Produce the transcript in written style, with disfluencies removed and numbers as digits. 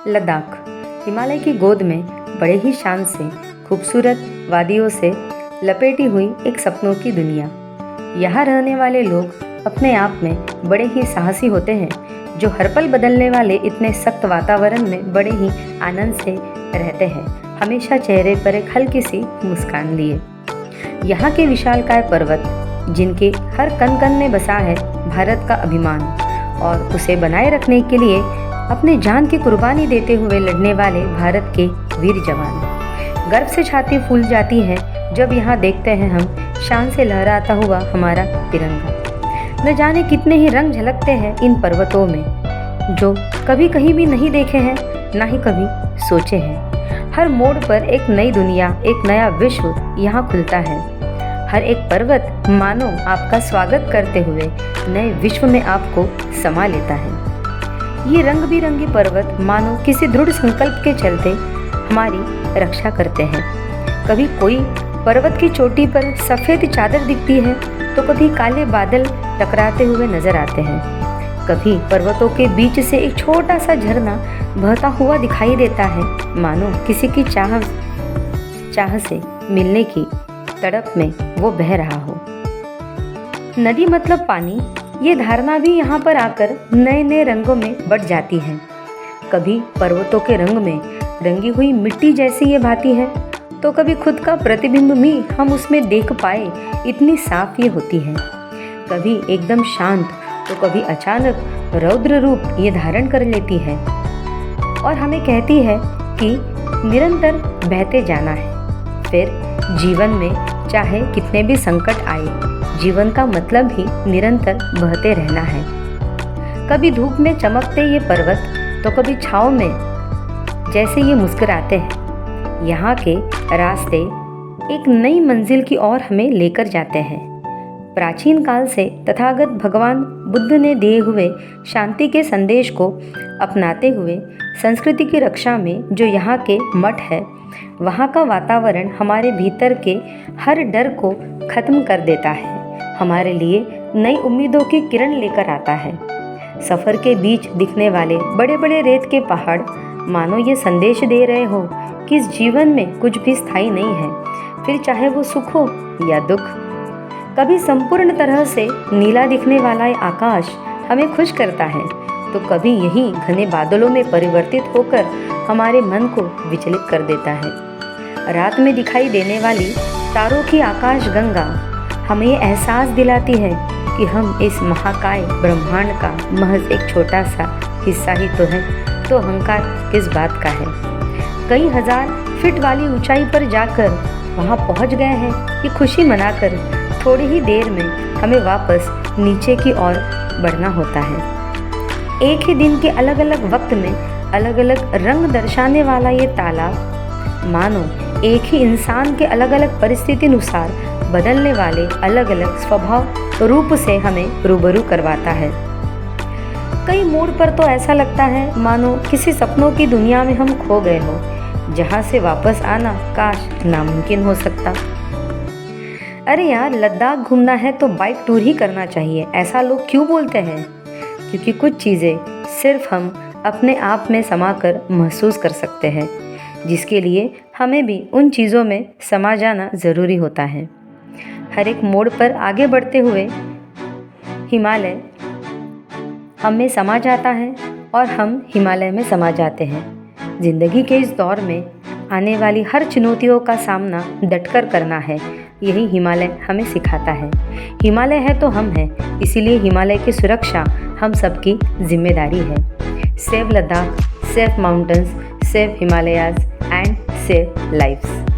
लद्दाख हिमालय की गोद में बड़े ही शान से खूबसूरत वादियों से लपेटी हुई एक सपनों की दुनिया। यहाँ रहने वाले लोग अपने आप में बड़े ही साहसी होते हैं, जो हर पल बदलने वाले इतने सख्त वातावरण में बड़े ही आनंद से रहते हैं, हमेशा चेहरे पर एक हल्की सी मुस्कान लिए। यहाँ के विशालकाय पर्वत, जिनके हर कण कण में बसा है भारत का अभिमान, और उसे बनाए रखने के लिए अपने जान की कुर्बानी देते हुए लड़ने वाले भारत के वीर जवान। गर्व से छाती फूल जाती है जब यहाँ देखते हैं हम शान से लहराता हुआ हमारा तिरंगा। न जाने कितने ही रंग झलकते हैं इन पर्वतों में, जो कभी कहीं भी नहीं देखे हैं, ना ही कभी सोचे हैं। हर मोड़ पर एक नई दुनिया, एक नया विश्व यहाँ खुलता है। हर एक पर्वत मानो आपका स्वागत करते हुए नए विश्व में आपको समा लेता है। ये रंग बिरंगी पर्वत मानो किसी दृढ़ संकल्प के चलते हमारी रक्षा करते हैं। कभी कोई पर्वत की चोटी पर सफ़ेद चादर दिखती है, तो कभी काले बादल टकराते हुए नजर आते हैं। कभी पर्वतों के बीच से एक छोटा सा झरना बहता हुआ दिखाई देता है, मानो किसी की चाह से मिलने की तड़प में वो बह रहा हो। नदी मतलब पानी, ये धारणा भी यहाँ पर आकर नए नए रंगों में बढ़ जाती है। कभी पर्वतों के रंग में रंगी हुई मिट्टी जैसी ये भाती है, तो कभी खुद का प्रतिबिंब भी हम उसमें देख पाए, इतनी साफ ये होती है। कभी एकदम शांत, तो कभी अचानक रौद्र रूप ये धारण कर लेती है और हमें कहती है कि निरंतर बहते जाना है। फिर जीवन में चाहे कितने भी संकट आए, जीवन का मतलब ही निरंतर बहते रहना है। कभी धूप में चमकते ये पर्वत, तो कभी छाँव में जैसे ये मुस्कुराते हैं। यहाँ के रास्ते एक नई मंजिल की ओर हमें लेकर जाते हैं। प्राचीन काल से तथागत भगवान बुद्ध ने दिए हुए शांति के संदेश को अपनाते हुए संस्कृति की रक्षा में जो यहाँ के मठ है, वहाँ का वातावरण हमारे भीतर के हर डर को खत्म कर देता है, हमारे लिए नई उम्मीदों की किरण लेकर आता है। सफ़र के बीच दिखने वाले बड़े बड़े रेत के पहाड़ मानो ये संदेश दे रहे हो कि इस जीवन में कुछ भी स्थायी नहीं है, फिर चाहे वो सुख हो या दुख। कभी संपूर्ण तरह से नीला दिखने वाला ये आकाश हमें खुश करता है, तो कभी यही घने बादलों में परिवर्तित होकर हमारे मन को विचलित कर देता है। रात में दिखाई देने वाली तारों की आकाश गंगा हमें ये एहसास दिलाती है कि हम इस महाकाय ब्रह्मांड का महज एक छोटा सा हिस्सा ही तो है, तो अहंकार किस बात का है। कई हजार फीट वाली ऊंचाई पर जाकर वहां पहुंच गए हैं, ये खुशी मनाकर थोड़ी ही देर में हमें वापस नीचे की ओर बढ़ना होता है। एक ही दिन के अलग अलग वक्त में अलग अलग रंग दर्शाने वाला ये तालाब मानो एक ही इंसान के अलग अलग परिस्थिति अनुसार बदलने वाले अलग अलग स्वभाव रूप से हमें रूबरू करवाता है। कई मोड़ पर तो ऐसा लगता है मानो किसी सपनों की दुनिया में हम खो गए हो, जहाँ से वापस आना काश नामुमकिन हो सकता। अरे यार, लद्दाख घूमना है तो बाइक टूर ही करना चाहिए, ऐसा लोग क्यों बोलते हैं? क्योंकि कुछ चीज़ें सिर्फ हम अपने आप में समाकर महसूस कर सकते हैं, जिसके लिए हमें भी उन चीज़ों में समा जाना ज़रूरी होता है। हर एक मोड़ पर आगे बढ़ते हुए हिमालय हम में समा जाता है और हम हिमालय में समा जाते हैं। ज़िंदगी के इस दौर में आने वाली हर चुनौतियों का सामना डटकर करना है, यही हिमालय हमें सिखाता है। हिमालय है तो हम हैं, इसीलिए हिमालय की सुरक्षा हम सबकी जिम्मेदारी है। Save Ladakh, save mountains, save Himalayas and save lives.